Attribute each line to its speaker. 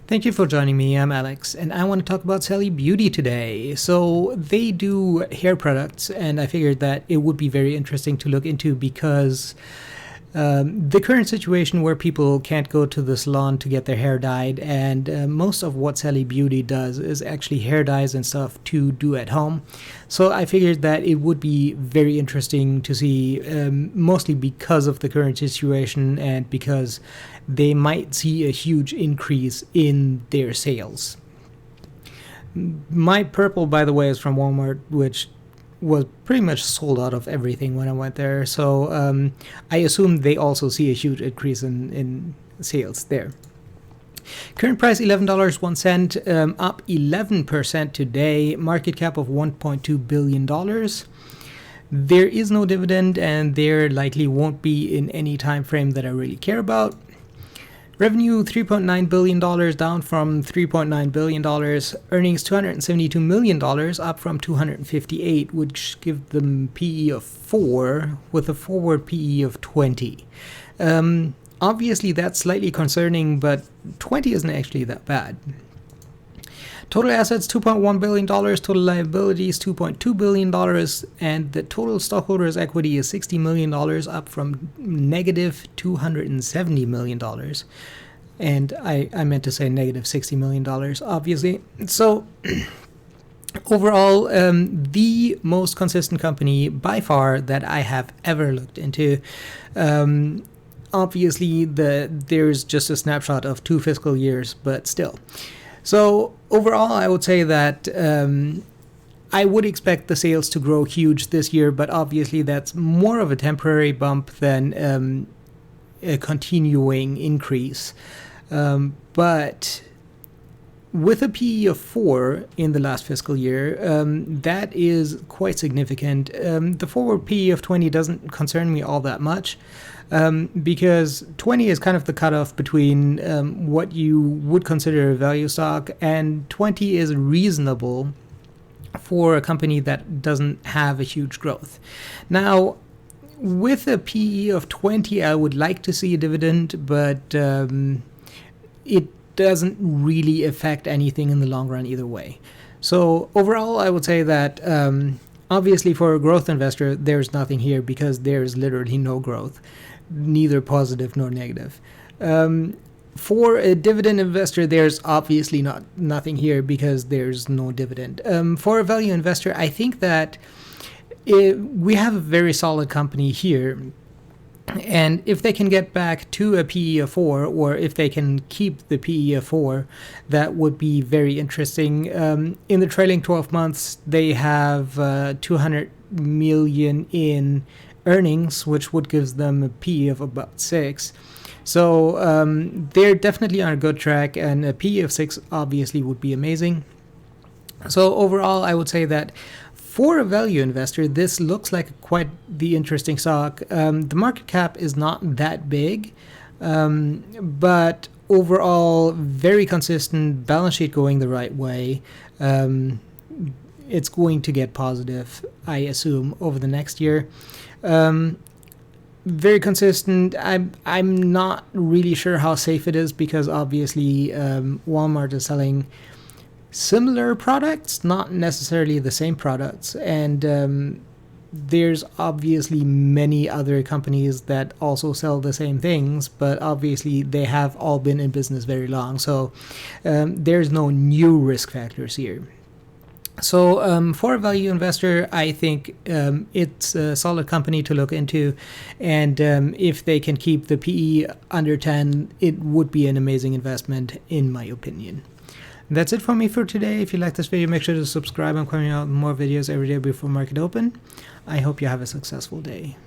Speaker 1: Thank you for joining me. I'm Alex, and I want to talk about Sally Beauty today. So, they do hair products, and I figured that it would be very interesting to look into because the current situation where people can't go to the salon to get their hair dyed, and most of what Sally Beauty does is actually hair dyes and stuff to do at home. So I figured that it would be very interesting to see, mostly because of the current situation and because they might see a huge increase in their sales. My purple, by the way, is from Walmart, which was pretty much sold out of everything when I went there. So I assume they also see a huge increase in sales there. Current price $11.01, up 11% today. Market cap of $1.2 billion. There is no dividend, and there likely won't be in any time frame that I really care about. Revenue $3.9 billion, down from $3.9 billion. Earnings $272 million, up from $258, which gives them PE of 4 with a forward PE of 20. Obviously, that's slightly concerning, but 20 isn't actually that bad. Total assets $2.1 billion, total liabilities $2.2 billion, and the total stockholders' equity is $60 million, up from negative $270 million. And I meant to say negative $60 million, obviously. So overall, the most consistent company by far that I have ever looked into. Obviously, there's just a snapshot of 2 fiscal years, but still. So overall, I would say that I would expect the sales to grow huge this year, but obviously that's more of a temporary bump than a continuing increase. But with a PE of 4 in the last fiscal year, that is quite significant. The forward PE of 20 doesn't concern me all that much. Because 20 is kind of the cutoff between what you would consider a value stock, and 20 is reasonable for a company that doesn't have a huge growth. Now, with a PE of 20, I would like to see a dividend, but it doesn't really affect anything in the long run either way. So overall, I would say that obviously for a growth investor, there's nothing here because there's literally no growth, neither positive nor negative. For a dividend investor, there's obviously nothing here because there's no dividend. For a value investor, I think that we have a very solid company here. And if they can get back to a PE of 4, or if they can keep the PE of 4, that would be very interesting. In the trailing 12 months, they have $200 million in earnings, which would give them a PE of about 6. So they're definitely on a good track, and a PE of 6 obviously would be amazing. So overall, I would say that for a value investor, this looks like quite the interesting stock. The market cap is not that big, but overall, very consistent, balance sheet going the right way. It's going to get positive, I assume, over the next year. Very consistent. I'm not really sure how safe it is because obviously Walmart is selling similar products, not necessarily the same products, and there's obviously many other companies that also sell the same things, but obviously they have all been in business very long, so there's no new risk factors here. So for a value investor, I think it's a solid company to look into, and if they can keep the PE under 10, it would be an amazing investment in my opinion. That's it for me for today. If you like this video, make sure to subscribe. I'm coming out with more videos every day before market open. I hope you have a successful day.